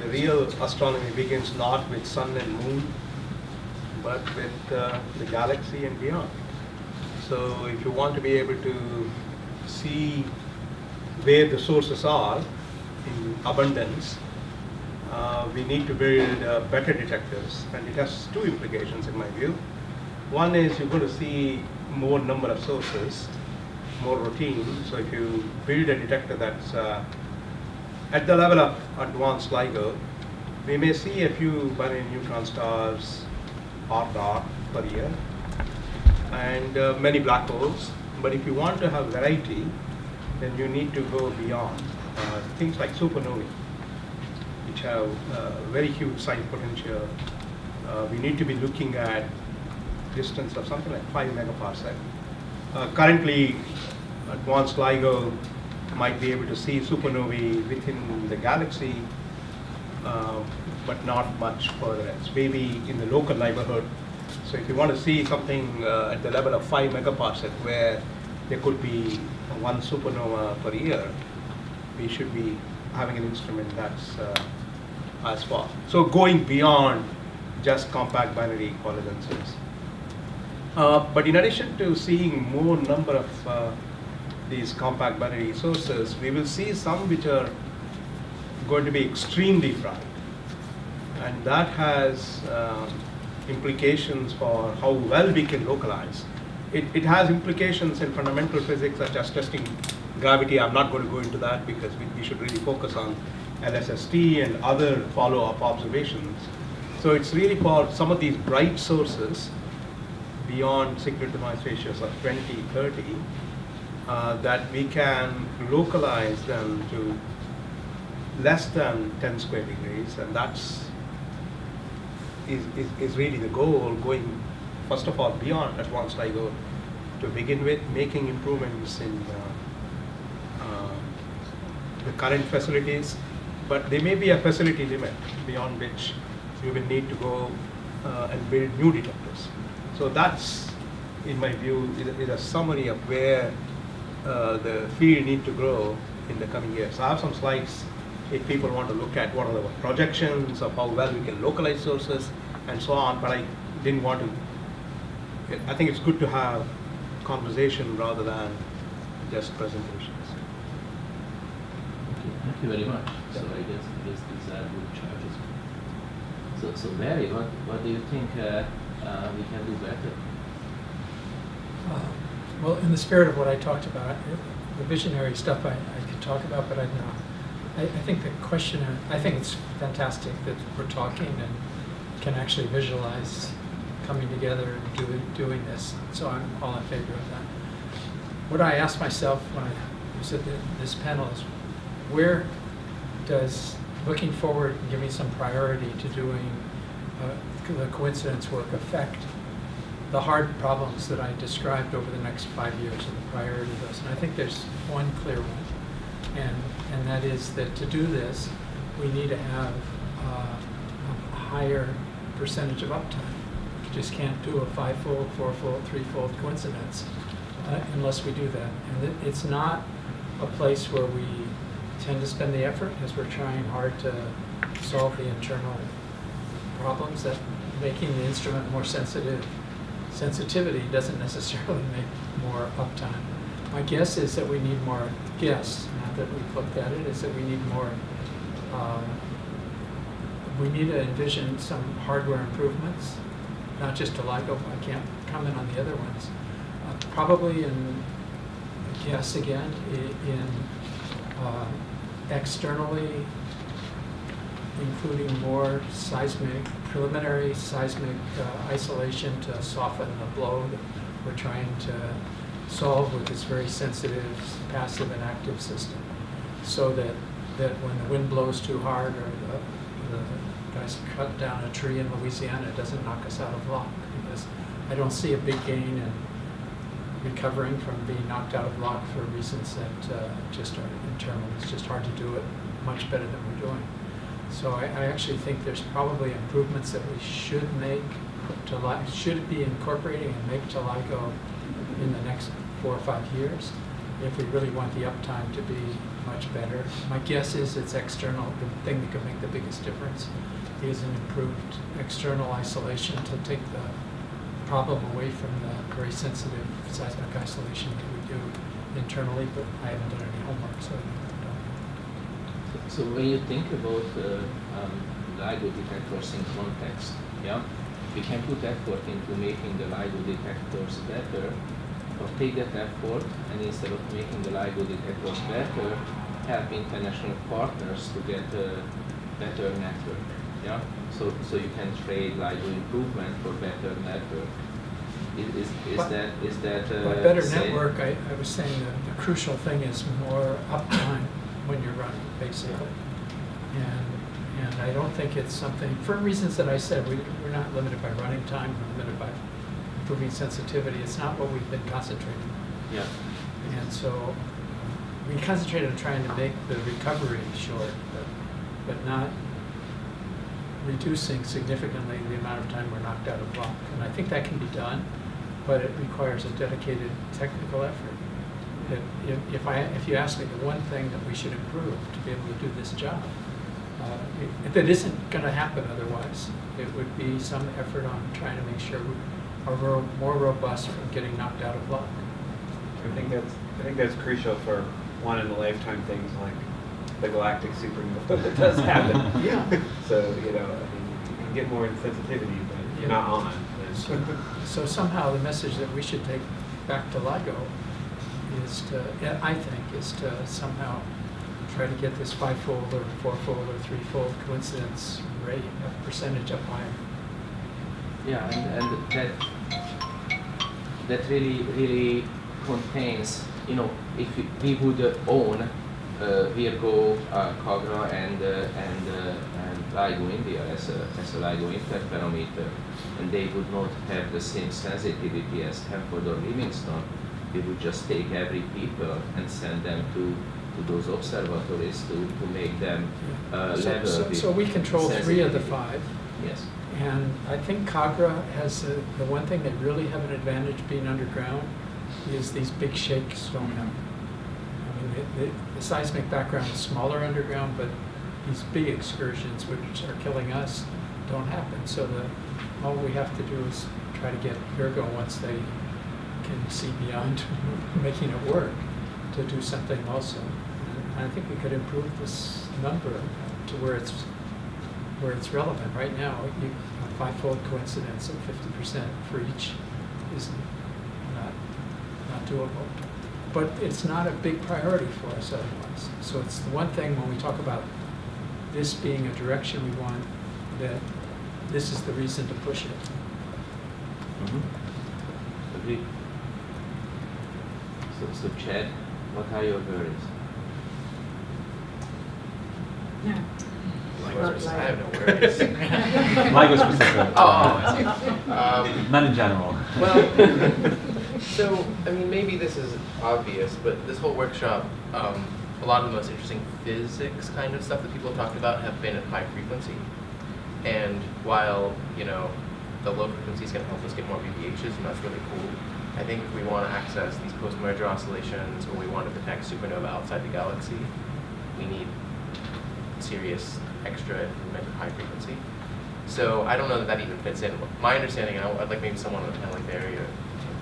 the real astronomy begins not with sun and moon, but with the galaxy and beyond. So if you want to be able to see where the sources are in abundance, we need to build better detectors, and it has two implications in my view. One is you're going to see more number of sources, more routine. So if you build a detector that's at the level of advanced LIGO, we may see a few binary neutron stars or dark per year, and many black holes. But if you want to have variety, then you need to go beyond things like supernovae, which have very huge science potential. We need to be looking at distance of something like 5 megaparsec. Currently, advanced LIGO might be able to see supernovae within the galaxy, but not much further. It's maybe in the local neighborhood. So if you want to see something at the level of 5 megaparsec, where there could be one supernova per year, we should be having an instrument that's as far. So going beyond just compact binary coincidences. But in addition to seeing more number of these compact binary sources, we will see some which are going to be extremely bright, and that has implications for how well we can localize. It has implications in fundamental physics, such as testing gravity. I'm not going to go into that because we should really focus on LSST and other follow-up observations. So it's really for some of these bright sources beyond signal-to-noise ratios of 20, 30, that we can localize them to less than 10 square degrees, and that's is really the goal, going first of all beyond advanced LIGO to begin with, making improvements in the current facilities, but there may be a facility limit beyond which you will need to go and build new detectors. So that's, in my view, is a summary of where the field needs to grow in the coming years. I have some slides if people want to look at what are the projections of how well we can localize sources and so on, but I didn't want to. I think it's good to have conversation rather than just presentations. Okay, thank you very much. So I guess these are good charges. So Barry, what do you think we can do better? Well, in the spirit of what I talked about, the visionary stuff I could talk about, but I think the question, I think it's fantastic that we're talking and can actually visualize coming together and doing this. So I'm all in favor of that. What I asked myself when I was at this panel is, where does looking forward and giving some priority to doing the coincidence work affect the hard problems that I described over the next 5 years and the priority of those? And I think there's one clear one, and that is that to do this, we need to have a higher percentage of uptime. You just can't do a 5-fold, 4-fold, 3-fold coincidence unless we do that. And it's not a place where we tend to spend the effort, because we're trying hard to solve the internal problems that making the instrument more sensitivity doesn't necessarily make more uptime. My guess is that we need more, not that we've looked at it, is that we need more, we need to envision some hardware improvements, not just to LIGO. I can't comment on the other ones. Probably in externally, including more preliminary seismic isolation to soften the blow that we're trying to solve with this very sensitive passive and active system, so that when the wind blows too hard or the guys cut down a tree in Louisiana, it doesn't knock us out of luck, because I don't see a big gain in recovering from being knocked out of luck for reasons that just are internal. It's just hard to do it much better than we're doing. So I actually think there's probably improvements that we should make should be incorporating and make to LIGO in the next 4 or 5 years, if we really want the uptime to be much better. My guess is it's external. The thing that could make the biggest difference is an improved external isolation to take the problem away from the very sensitive seismic isolation that we do internally, but I haven't done any homework, so I don't know. So when you think about LIGO detectors in context, yeah, we can put effort into making the LIGO detectors better, or take that effort and instead of making the LIGO detectors better, help international partners to get a better network. Yeah, so you can trade LIGO improvement for better network. Is that by better same? network, I was saying that the crucial thing is more uptime when you're running, basically. And I don't think it's something, for reasons that I said, we're not limited by running time, we're limited by improving sensitivity. It's not what we've been concentrating on. Yeah. And so we concentrate on trying to make the recovery short, but not reducing significantly the amount of time we're knocked out of block. And I think that can be done, but it requires a dedicated technical effort. If you ask me the one thing that we should improve to be able to do this job, if it isn't going to happen otherwise, it would be some effort on trying to make sure we are more robust from getting knocked out of block. I think that's crucial for one-in-a-lifetime things like the galactic supernova that does happen. Yeah. So, I mean, you can get more sensitivity, but Yeah. not on. So somehow the message that we should take back to LIGO is to, I think, is to somehow try to get this fivefold or fourfold or threefold coincidence rate, percentage up higher. Yeah, and that really contains, if we would own Virgo, Kagra, and LIGO India as a LIGO interferometer, and they would not have the same sensitivity as Hanford or Livingston, we would just take every people and send them to those observatories to make them level. So we control 3 of the 5. Yes. And I think Kagra has the one thing that really have an advantage being underground is these big shakes don't happen. I mean, the seismic background is smaller underground, but these big excursions, which are killing us, don't happen. So all we have to do is try to get Virgo, once they can see beyond making it work, to do something also. And I think we could improve this number to where it's relevant. Right now, a fivefold coincidence of 50% for each is not doable. But it's not a big priority for us otherwise. So it's the one thing when we talk about this being a direction we want, that this is the reason to push it. Mm-hmm. Agreed. So Chad, what are your worries? No. I have no worries. LIGO specific. I see. None in general. Well, so, I mean, maybe this is obvious, but this whole workshop, a lot of the most interesting physics kind of stuff that people have talked about have been at high frequency. And while, the low frequencies can help us get more VPHs, and that's really cool, I think if we want to access these post-merger oscillations, or we want to detect supernova outside the galaxy, we need serious extra improvement at high frequency. So I don't know that even fits in. My understanding, and I'd like maybe someone kind of like Barry or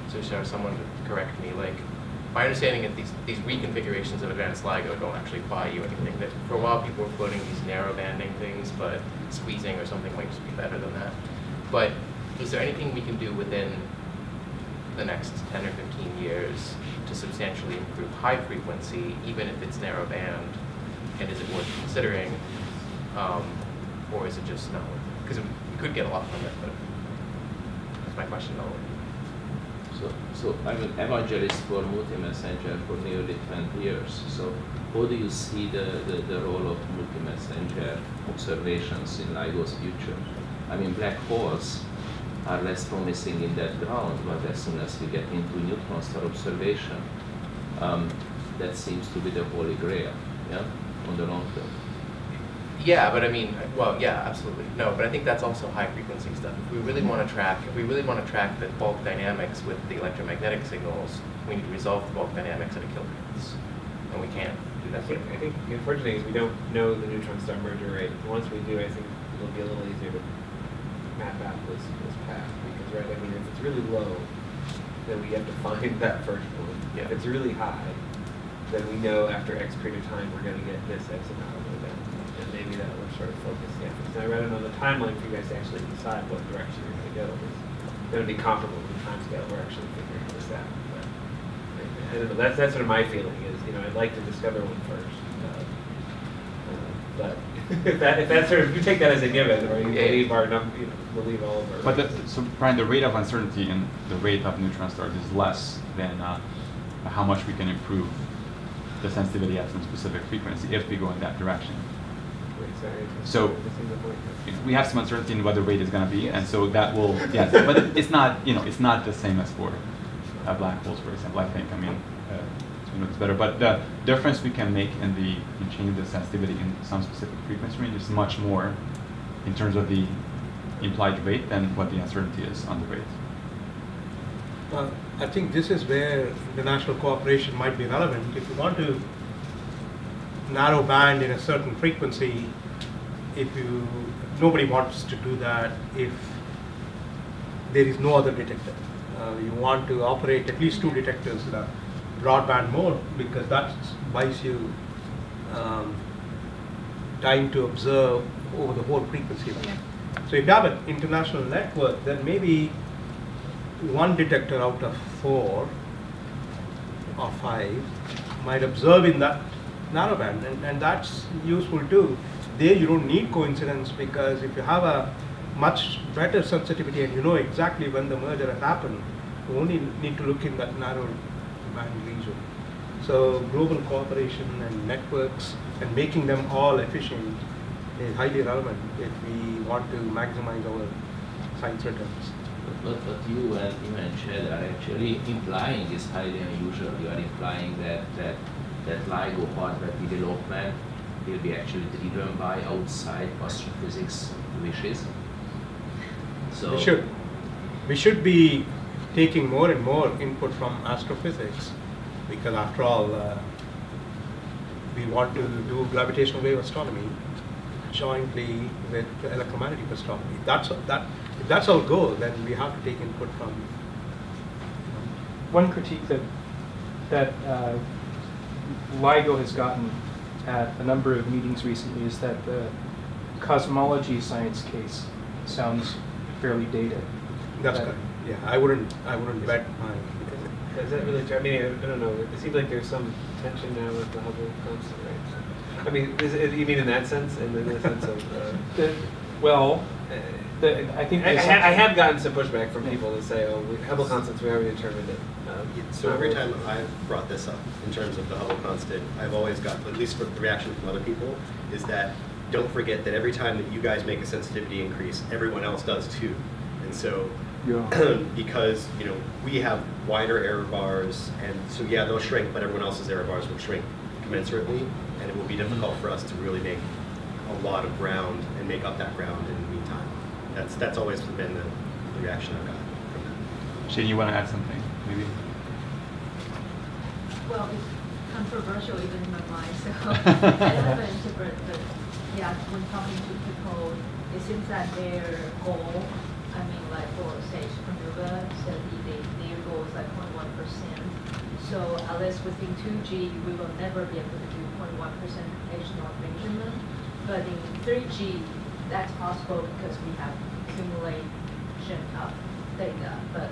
Zsuzsa or someone to correct me, my understanding is these reconfigurations of advanced LIGO don't actually buy you anything. That for a while people were floating these narrow banding things, but squeezing or something might just be better than that. But is there anything we can do within the next 10 or 15 years to substantially improve high frequency, even if it's narrow band? And is it worth considering, or is it just not worth it? Because we could get a lot from it, but that's my question though. So I'm an evangelist for multi-messenger for nearly 20 years. So how do you see the role of multi-messenger observations in LIGO's future? I mean, black holes are less promising in that ground, but as soon as we get into neutron star observation, that seems to be the holy grail, yeah, on the long term. Yeah, but I mean, well, yeah, absolutely. No, but I think that's also high frequency stuff. If we really want to track the bulk dynamics with the electromagnetic signals, we need to resolve the bulk dynamics at a kilohertz, and we can't. I think the unfortunate thing is we don't know the neutron star merger rate. Once we do, I think it'll be a little easier to map out this path, because right, I mean, if it's really low, then we have to find that first one. Yeah. If it's really high, then we know after X period of time we're going to get this X amount of event, and maybe that will sort of focus the efforts. Now, rather than the timeline for you guys to actually decide what direction you're going to go is going to be comparable to the time scale we're actually figuring this out. But I don't know. That's sort of my feeling is, I'd like to discover one first. But if that's sort of, if you take that as a given, or you believe our believe all of our. But so Brian, the rate of uncertainty and the rate of neutron stars is less than how much we can improve the sensitivity at some specific frequency if we go in that direction. So we have some uncertainty in what the rate is going to be, and so that will, yes, but it's not, it's not the same as for black holes, for example. I think, it's better, but the difference we can make in changing the sensitivity in some specific frequency range is much more in terms of the implied rate than what the uncertainty is on the rate. Well, I think this is where international cooperation might be relevant. If you want to narrow band in a certain frequency, nobody wants to do that if there is no other detector. You want to operate at least 2 detectors in a broadband mode, because that buys you time to observe over the whole frequency range. So if you have an international network, then maybe 1 detector out of 4 or 5 might observe in that narrowband, and that's useful too. There you don't need coincidence, because if you have a much better sensitivity and you know exactly when the merger has happened, you only need to look in that narrow band region. So global cooperation and networks and making them all efficient is highly relevant if we want to maximize our science returns. But you and Chad are actually implying is highly unusual. You are implying that LIGO hardware development will be actually driven by outside astrophysics wishes. So we should be taking more and more input from astrophysics, because after all, we want to do gravitational wave astronomy jointly with electromagnetic astronomy. If that's our goal, then we have to take input from. One critique that LIGO has gotten at a number of meetings recently is that the cosmology science case sounds fairly dated. That's correct. Yeah, I wouldn't bet my. Is that really true? I mean, I don't know. It seems like there's some tension now with the Hubble constant, right? I mean, you mean in that sense, and in the sense of? I think I have gotten some pushback from people that say, "Oh, Hubble constants, we already determined it." So every time I've brought this up in terms of the Hubble constant, I've always got, at least for the reaction from other people, is that don't forget that every time that you guys make a sensitivity increase, everyone else does too. And so, because we have wider error bars, and so they'll shrink, but everyone else's error bars will shrink commensurately, and it will be difficult for us to really make a lot of ground and make up that ground in the meantime. That's always been the reaction I've got from that. Shane, you want to add something, maybe? Well, it's controversial even in my mind, so I don't know interpret, but yeah, when talking to people, it seems that their goal, I mean, like for say supernova, so their goal is like 0.1%. So at least within 2G, we will never be able to do 0.1% H0 measurement. But in 3G, that's possible because we have accumulation of data. But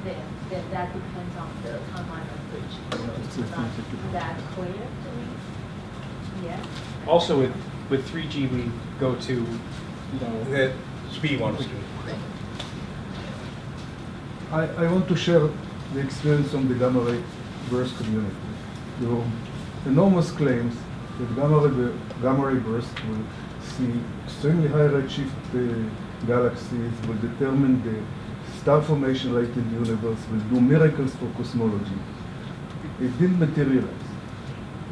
then that depends on the timeline of 3G. So it's not that clear to me. Yeah. Also with 3G, we go to The SPE wants to. I want to share the experience from the gamma ray burst community. There were enormous claims that gamma ray burst will see extremely high redshift galaxies, will determine the star formation rate in the universe, will do miracles for cosmology. It didn't materialize.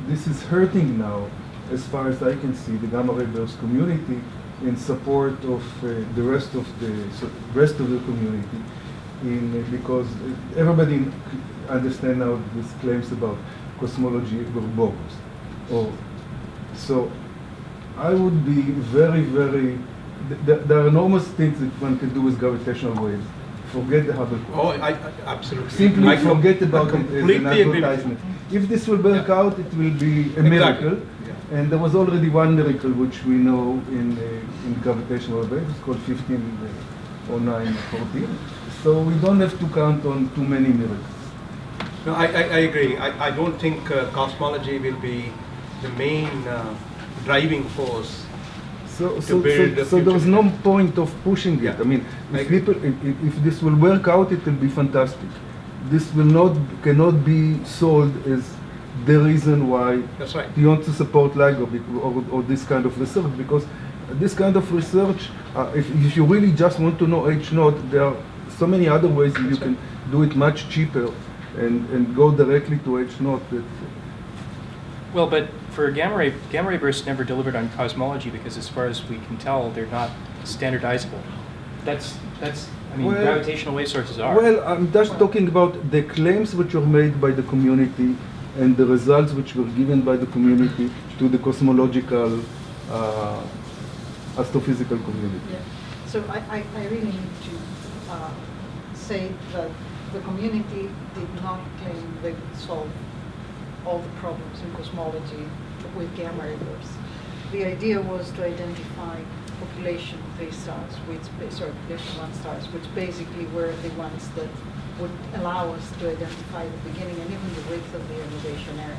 This is hurting now, as far as I can see, the gamma ray burst community in support of the rest of the community, because everybody understands now these claims about cosmology were bogus. Or, so I would be very, very, there are enormous things that one can do with gravitational waves. Forget the Hubble constant. I absolutely. Simply I forget about it as completely an agree with you. advertisement. If this will work Yeah. out, it will be a Exactly. miracle. Yeah. And there was already one miracle which we know in gravitational waves. It's called 150914. So we don't have to count on too many miracles. No, I agree. I don't think cosmology will be the main driving force. So build the there was future. no point of pushing it. Yeah. I mean, I if agree. people, if this will work out, it will be fantastic. This cannot be sold as the reason why That's right. you want to support LIGO or this kind of research, because this kind of research, if you really just want to know H naught, there are so many other ways that you can do it much cheaper and go directly to H naught. Well, but for gamma ray bursts never delivered on cosmology because, as far as we can tell, they're not standardizable. That's. I mean, Well- gravitational wave sources are. Well, I'm just talking about the claims which were made by the community and the results which were given by the community to the cosmological, astrophysical community. Yeah. So I really need to say that the community did not claim they could solve all the problems in cosmology with gamma ray bursts. The idea was to identify population 3 stars, population 1 stars, which basically were the ones that would allow us to identify the beginning and even the width of the elevation area.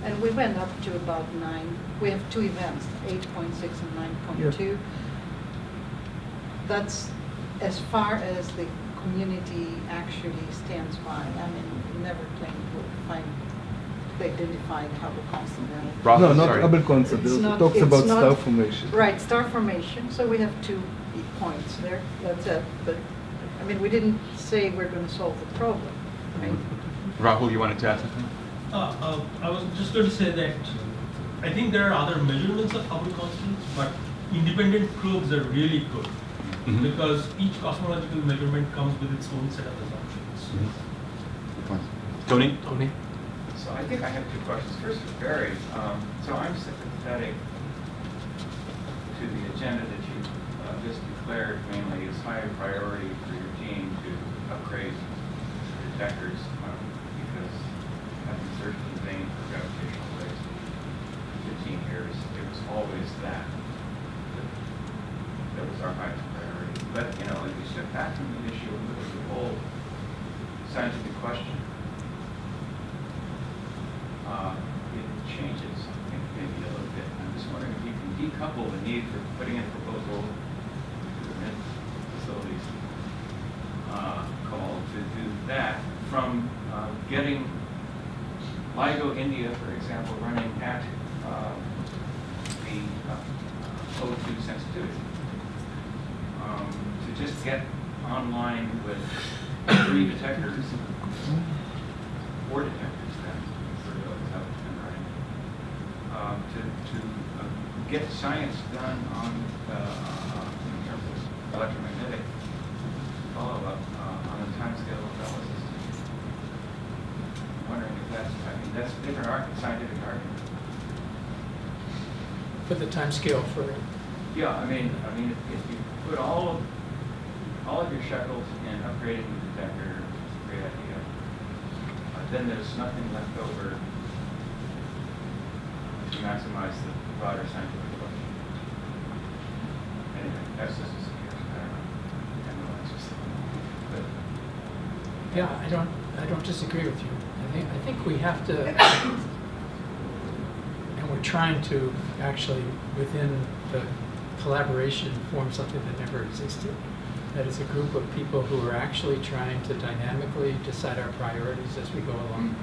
And we went up to about 9. We have 2 events, 8.6 and 9.2. That's as far as the community actually stands by. I mean, we never claimed to find, they identified Hubble constant. Ross, No, not sorry. Hubble concept. It's It not- talks it's about not- star formation. Right, star formation, so we have 2 points there, that's it. But, I mean, we didn't say we're going to solve the problem, right? Rahul, you wanted to add something? I was just going to say that I think there are other measurements of Hubble constants, but independent probes are really good Mhm. because each cosmological measurement comes with its own set of assumptions. Good point. Tony? Tony? So I think I have 2 questions. First for Barry. So I'm sympathetic to the agenda that you just declared mainly as high priority for your team to upgrade detectors because having searched in vain for gravitational waves for 15 years, it was always that was our highest priority. But, you know, if you step back from the issue and look at the whole scientific question, it changes, I think, maybe a little bit. I'm just wondering if you can decouple the need for putting in a proposal to permit facilities call to do that from getting LIGO India, for example, running at the O2 sensitivity. To just get online with 3 detectors, 4 detectors then, for how it's been running, to get science done on in terms of electromagnetic follow-up on the timescale of analysis. I'm wondering if that's a different scientific argument. For the time scale for, Yeah, I mean, if you put all of your shekels in upgrading the detector, it's a great idea. Then there's nothing left over to maximize the broader scientific question. Anyway, that's just a suggestion. I don't know answers. But yeah, I don't disagree with you. I think we have to, and we're trying to actually, within the collaboration, form something that never existed. That is a group of people who are actually trying to dynamically decide our priorities as we go along.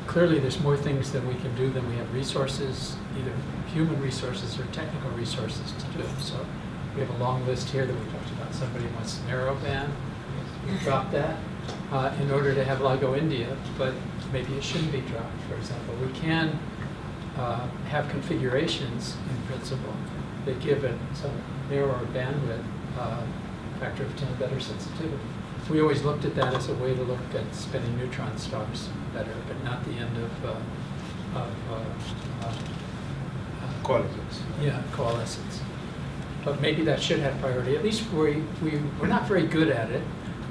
Clearly, there's more things that we can do than we have resources, either human resources or technical resources to do. So we have a long list here that we talked about. Somebody wants narrowband. We dropped that in order to have LIGO India, but maybe it shouldn't be dropped, for example. We can have configurations, in principle, that give it some narrower bandwidth, factor of 10 better sensitivity. we always looked at that as a way to look at spinning neutron stars better, but not the end of Coalescence. yeah, coalescence. But maybe that should have priority. At least we're not very good at it.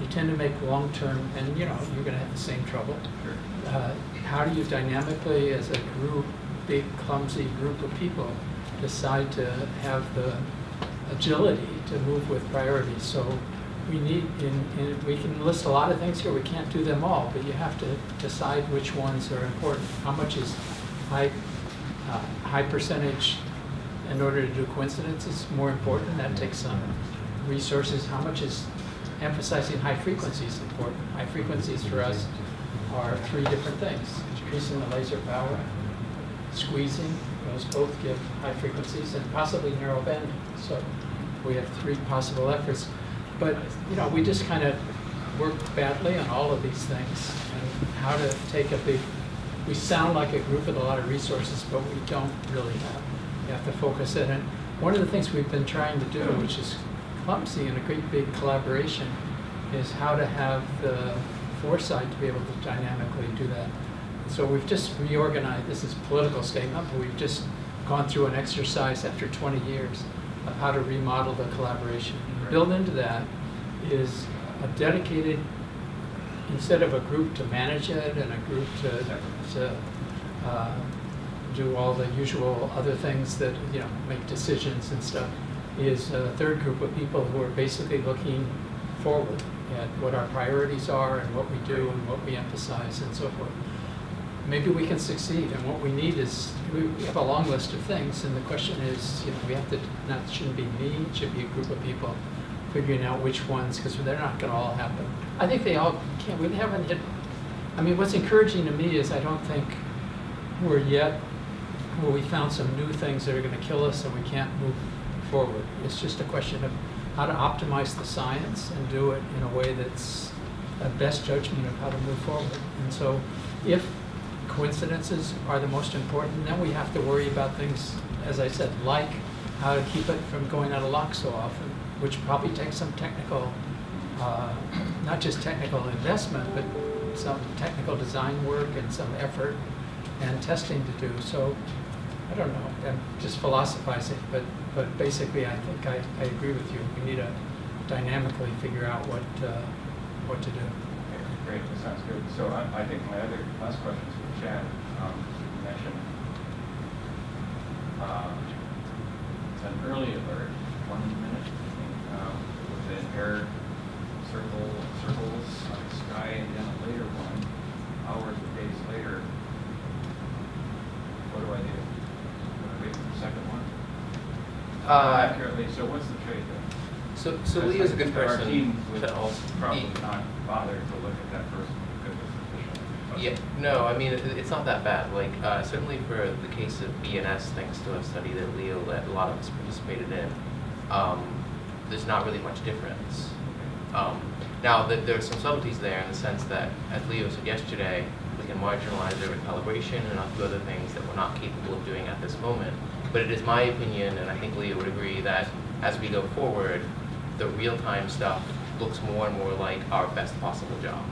You tend to make long-term, and you know, you're going to have the same trouble. How do you dynamically, as a group, big, clumsy group of people, decide to have the agility to move with priorities? So we need, we can list a lot of things here. We can't do them all, but you have to decide which ones are important. How much is high percentage in order to do coincidences more important? That takes some resources. How much is emphasizing high frequencies important? High frequencies for us are three different things: increasing the laser power, squeezing, those both give high frequencies, and possibly narrow band. So we have three possible efforts. But you know, we just kind of work badly on all of these things, and how to take a big, we sound like a group with a lot of resources, but we don't really have. You have to focus it. And one of the things we've been trying to do, which is clumsy and a great big collaboration, is how to have the foresight to be able to dynamically do that. So we've just reorganized, this is a political statement, but we've just gone through an exercise after 20 years of how to remodel the collaboration. Built into that is a dedicated, instead of a group to manage it and a group to do all the usual other things that, you know, make decisions and stuff, is a third group of people who are basically looking forward at what our priorities are and what we do and what we emphasize and so forth. Maybe we can succeed, and what we need is, we have a long list of things, and the question is, you know, we have to, not, it shouldn't be me, it should be a group of people figuring out which ones, because they're not going to all happen. I think they all can. We haven't hit, I mean, what's encouraging to me is I don't think we're yet where we found some new things that are going to kill us and we can't move forward. It's just a question of how to optimize the science and do it in a way that's a best judgment of how to move forward. And so if coincidences are the most important, then we have to worry about things, as I said, like how to keep it from going out of lock so often, which probably takes some technical, not just technical investment, but some technical design work and some effort and testing to do. So I don't know, I'm just philosophizing, but basically I think I agree with you. We need to dynamically figure out what to do. Great, that sounds good. So I think my other last question is for Chad. You mentioned an early alert, 1 minute, with an error circles on the sky, and then a later one, hours or days later. What do I do? Do I wait for the second one? Accurately. So what's the trade there? So Leo's a good person. Our team would to also probably not bother to look at that first because it's official. Yeah, no, I mean, it's not that bad. Like, certainly for the case of BNS, thanks to a study that Leo led, a lot of us participated in, there's not really much difference. Now, there are some subtleties there in the sense that, as Leo said yesterday, we can marginalize their calibration and a few other things that we're not capable of doing at this moment. But it is my opinion, and I think Leo would agree, that as we go forward, the real-time stuff looks more and more like our best possible job.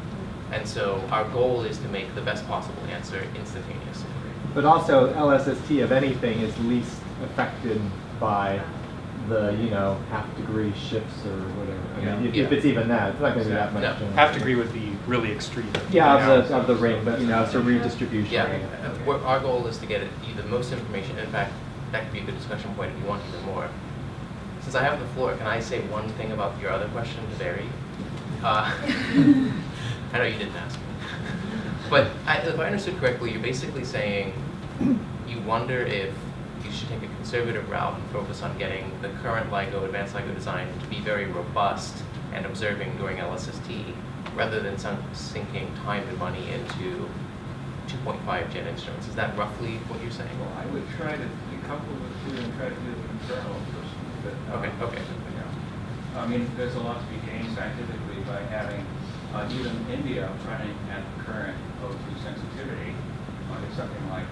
And so our goal is to make the best possible answer instantaneously. But also LSST of anything is least affected by the, you know, half-degree shifts or whatever. I mean, if it's even that, it's not going to be that much. No. Half degree would be really extreme. Yeah, of the range, but you know, it's a redistribution. Yeah, our goal is to get the most information. In fact, that could be a good discussion point if you want even more. Since I have the floor, can I say one thing about your other question to Barry? I know you didn't ask me. But if I understood correctly, you're basically saying you wonder if you should take a conservative route and focus on getting the current LIGO, advanced LIGO design to be very robust and observing during LSST, rather than sinking time and money into 2.5 jet instruments. Is that roughly what you're saying? Well, I would try to decouple the two and try to do the internal first. But, Okay. I mean, there's a lot to be gained scientifically by having even India running at current O2 sensitivity under something like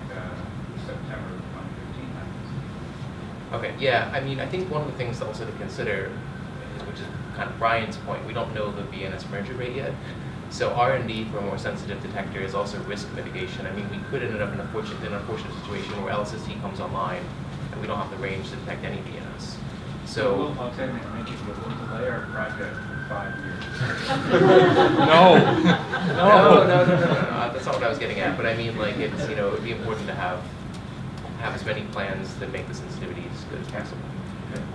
September 2015 happens. Okay, yeah, I mean, I think one of the things also to consider, which to kind of Brian's point, we don't know the BNS merger rate yet. So R&D for a more sensitive detector is also risk mitigation. I mean, we could end up in an unfortunate situation where LSST comes online and we don't have the range to detect any BNS. So I'll tell you, I think we'll delay our project for 5 years. No. No, that's not what I was getting at. But I mean, like, it's, you know, it would be important to have as many plans that make the sensitivity as good as possible.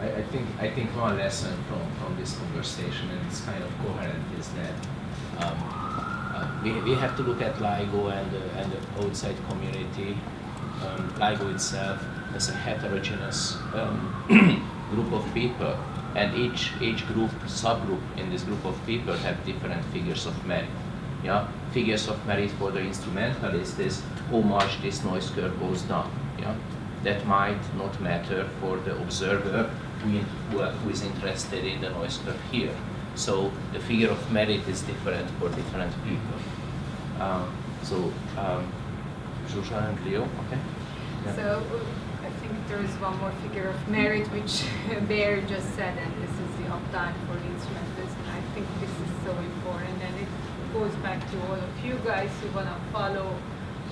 I think one lesson from this conversation, and it's kind of coherent, is that we have to look at LIGO and the outside community. LIGO itself as a heterogeneous group of people, and each subgroup in this group of people have different figures of merit. Yeah, figures of merit for the instrumentalist is how much this noise curve goes down. Yeah, that might not matter for the observer who is interested in the noise curve here. So the figure of merit is different for different people. Zsuzsa and Leo, okay? Yeah. So I think there is one more figure of merit which Bear just said, and this is the uptime for the instrumentalists. And I think this is so important, and it goes back to all of you guys who want to follow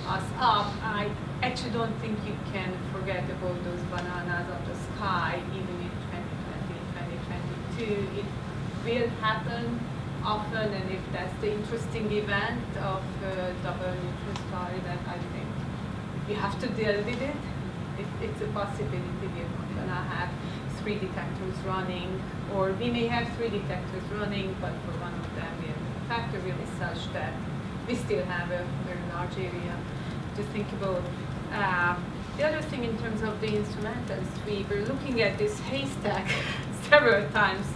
us up. I actually don't think you can forget about those bananas on the sky, even in 2020, 2022. It will happen often, and if that's the interesting event of double neutron star event, I think we have to deal with it. It's a possibility. We're not gonna have 3 detectors running, or we may have 3 detectors running, but for one of them we have a factor really such that we still have a very large area to think about. The other thing in terms of the instrumentals, we were looking at this haystack several times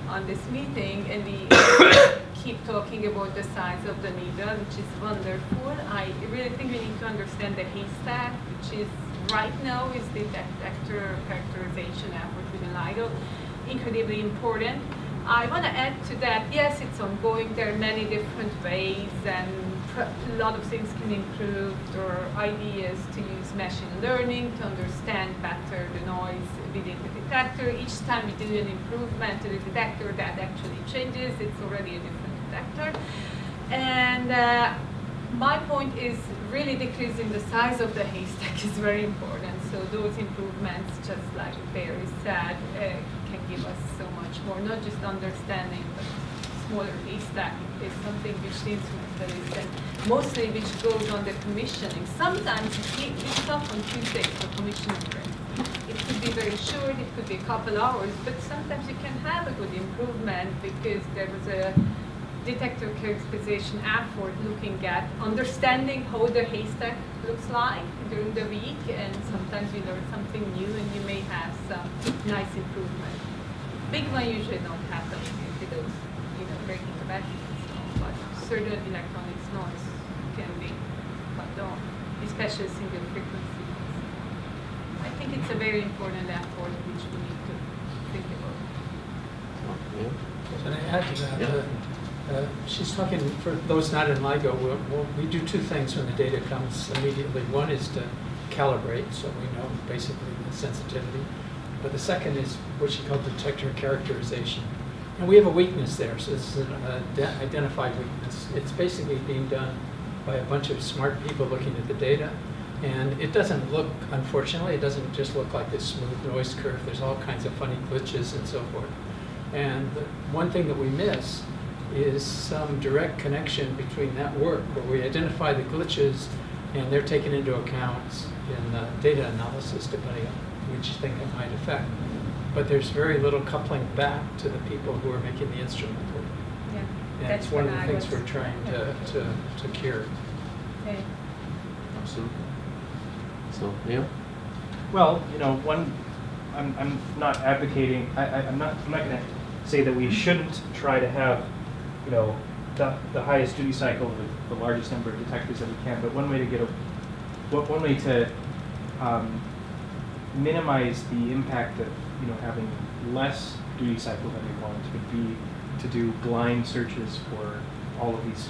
on this meeting, and we keep talking about the size of the needle, which is wonderful. I really think we need to understand the haystack, which is right now is the detector characterization effort within LIGO, incredibly important. I want to add to that, yes, it's ongoing. There are many different ways, and a lot of things can improve. There are ideas to use machine learning to understand better the noise within the detector. Each time we do an improvement to the detector, that actually changes. It's already a different detector. And my point is really decreasing the size of the haystack is very important. So those improvements, just like Barry said, can give us so much more, not just understanding the smaller haystack is something which the instrumentalist and mostly which goes on the commissioning. Sometimes we stop on Tuesdays for commissioning break. It could be very short, it could be a couple hours, but sometimes you can have a good improvement because there was a detector characterization effort looking at understanding how the haystack looks like during the week, and sometimes you learn something new and you may have some nice improvement. Big one usually don't happen with those, breaking the batteries and so on, but certain electronics noise can be cut down, especially single frequency. I think it's a very important effort which we need to think about. Can I add to that? She's talking, for those not in LIGO, we do 2 things when the data comes immediately. One is to calibrate, so we know basically the sensitivity. But the second is what she called detector characterization. And we have a weakness there, so this is an identified weakness. It's basically being done by a bunch of smart people looking at the data. And it doesn't look, unfortunately, it doesn't just look like this smooth noise curve. There's all kinds of funny glitches and so forth. And the one thing that we miss is some direct connection between that work where we identify the glitches and they're taken into account in data analysis depending on which thing it might affect. But there's very little coupling back to the people who are making the instrument work. Yeah, and that's it's one of the what things we're trying to cure. Okay. Absolutely. So, Leo? Well, I'm not advocating. I'm not going to say that we shouldn't try to have, the highest duty cycle with the largest number of detectors that we can. But one way to minimize the impact of having less duty cycle than we want would be to do blind searches for all of these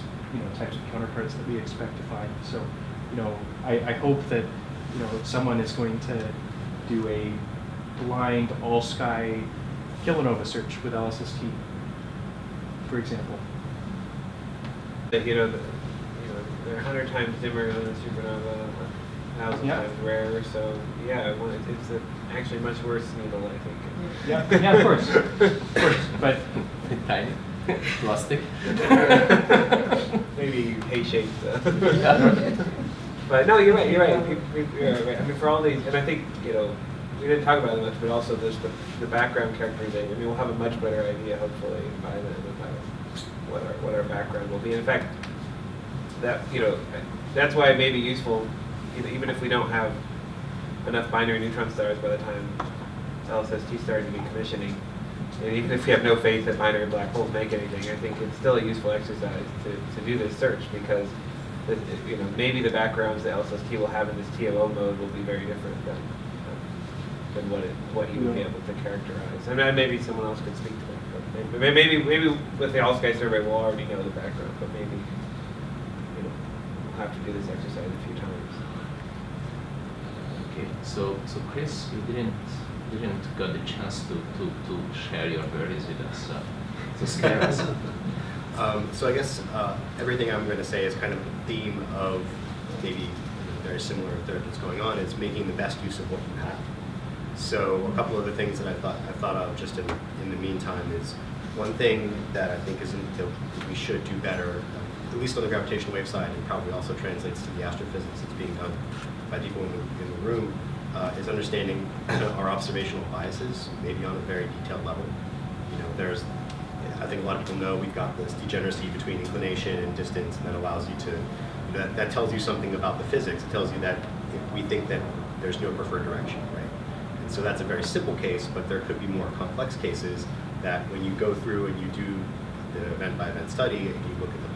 types of counterparts that we expect to find. So I hope that if someone is going to do a blind all sky Kilonova search with LSST, for example. That they're 100 times dimmer than a supernova, 1,000 Yeah. times rarer. So yeah, it's actually much worse needle, I think. Yeah, of course, but Tiny, plastic. Maybe hay-shaped. But no, you're right. You're right. You're right. I mean, for all these, and I think we didn't talk about it much, but also there's the background characterization. I mean, we'll have a much better idea hopefully by then about what our background will be. In fact, that's why it may be useful, even if we don't have enough binary neutron stars by the time LSST started to be commissioning, and even if we have no faith that binary black holes make anything, I think it's still a useful exercise to do this search, because maybe the backgrounds that LSST will have in this TMO mode will be very different than what you would be able to characterize. I mean, maybe someone else could speak to that, but maybe with the All Sky survey we'll already know the background, but maybe we'll have to do this exercise a few times. Okay, so Chris, you didn't got the chance to share your worries with us. So scare us. So I guess everything I'm going to say is kind of the theme of maybe very similar thread that's going on, is making the best use of what you have. So a couple of the things that I thought of just in the meantime is, one thing that I think that we should do better, at least on the gravitational wave side, and probably also translates to the astrophysics that's being done by people in the room, is understanding our observational biases, maybe on a very detailed level. I think a lot of people know we've got this degeneracy between inclination and distance, and that allows you to, that tells you something about the physics. It tells you that if we think that there's no preferred direction, right? And so that's a very simple case, but there could be more complex cases that when you go through and you do the event-by-event study and you look at the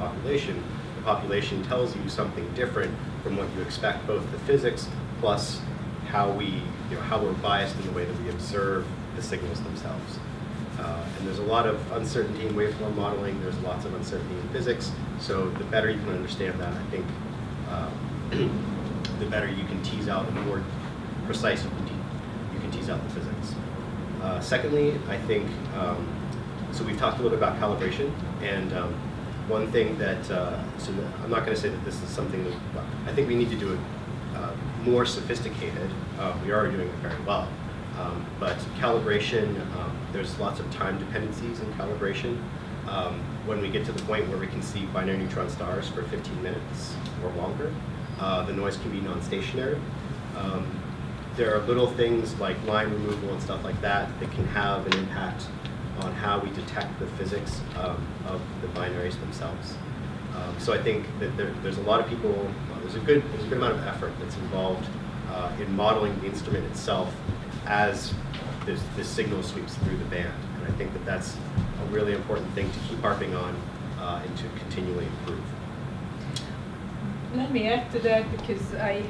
population tells you something different from what you expect, both the physics plus how we're biased in the way that we observe the signals themselves. And there's a lot of uncertainty in waveform modeling. There's lots of uncertainty in physics. So the better you can understand that, I think, the better you can tease out, and the more precise you can tease out the physics. Secondly, I think, so we've talked a little bit about calibration, and one thing that, so I'm not going to say that this is something that, I think we need to do it more sophisticated. We are doing it very well. But calibration, there's lots of time dependencies in calibration. When we get to the point where we can see binary neutron stars for 15 minutes or longer, the noise can be non-stationary. There are little things like line removal and stuff like that that can have an impact on how we detect the physics of the binaries themselves. So I think that there's a lot of people, there's a good amount of effort that's involved in modeling the instrument itself as this signal sweeps through the band. And I think that that's a really important thing to keep harping on and to continually improve. Let me add to that, because I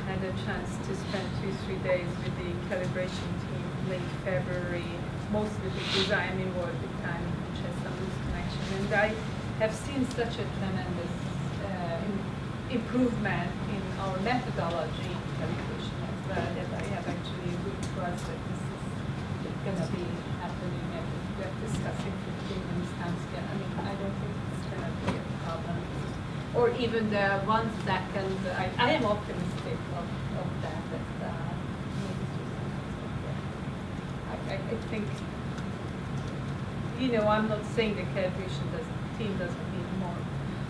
had a chance to spend 2-3 days with the calibration team late February, mostly because I am involved with time, which has some loose connection. And I have seen such a tremendous improvement in our methodology in calibration as well, that I have actually a good trust that this is going to be happening, and we're discussing 15 minutes time scale. I mean, I don't think it's going to be a problem. Or even the 1 second, I am optimistic of that maybe 2 seconds. I think, I'm not saying the calibration team doesn't need more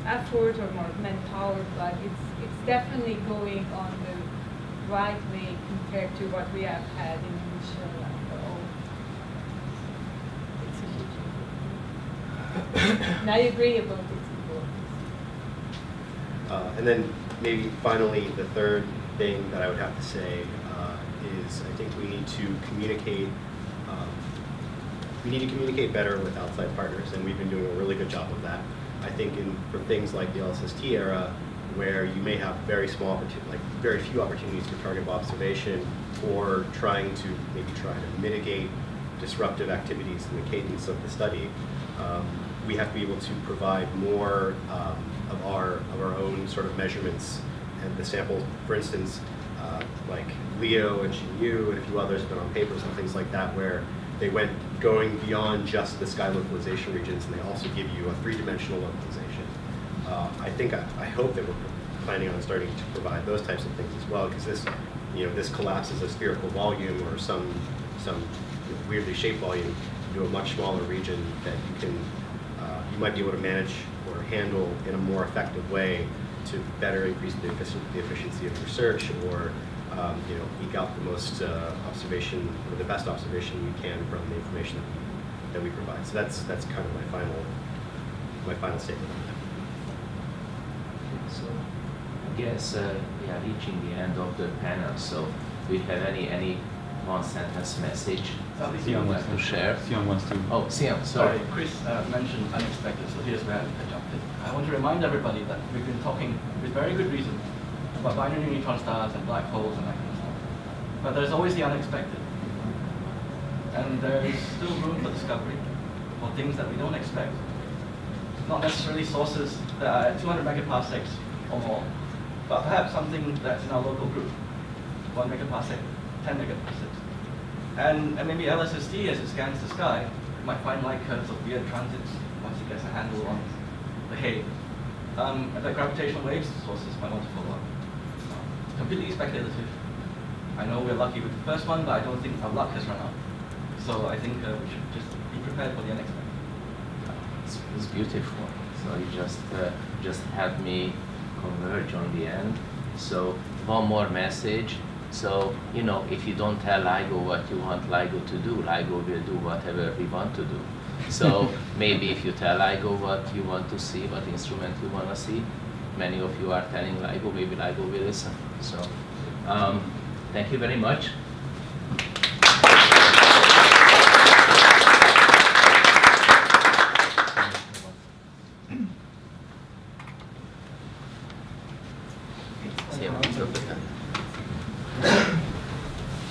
effort or more manpower, but it's definitely going on the right way compared to what we have had in initial. It's a huge improvement. And I agree about its importance. And then maybe finally, the third thing that I would have to say is I think we need to communicate. We need to communicate better with outside partners, and we've been doing a really good job of that. I think for things like the LSST era, where you may have very few opportunities for target observation, or trying to mitigate disruptive activities in the cadence of the study, we have to be able to provide more of our own sort of measurements and the samples. For instance, like Leo and Xinyu and a few others have been on papers and things like that, where they went going beyond just the sky localization regions, and they also give you a three-dimensional localization. I hope that we're planning on starting to provide those types of things as well, because this collapses a spherical volume or some weirdly shaped volume into a much smaller region that you might be able to manage or handle in a more effective way to better increase the efficiency of your search, or eke out the most observation or the best observation you can from the information that we provide. So that's kind of my final statement on that. So I guess we are reaching the end of the panel. So do you have any one sentence message you would like to share? Sion wants to. Oh, Sion, sorry. Chris mentioned unexpected, so here's where I jumped in. I want to remind everybody that we've been talking with very good reason about binary neutron stars and black holes and that kind of stuff. But there's always the unexpected. And there is still room for discovery for things that we don't expect. Not necessarily sources that are at 200 megaparsecs or more, but perhaps something that's in our local group, 1 megaparsec, 10 megaparsecs. And maybe LSST, as it scans the sky, might find light curves of weird transits once it gets a handle on the haze. And the gravitational waves sources might want to follow up. Completely speculative. I know we're lucky with the first one, but I don't think our luck has run out. So I think we should just be prepared for the unexpected. It's beautiful. So you just had me converge on the end. So one more message. So, if you don't tell LIGO what you want LIGO to do, LIGO will do whatever we want to do. So maybe if you tell LIGO what you want to see, what instrument you want to see, many of you are telling LIGO, maybe LIGO will listen. So thank you very much.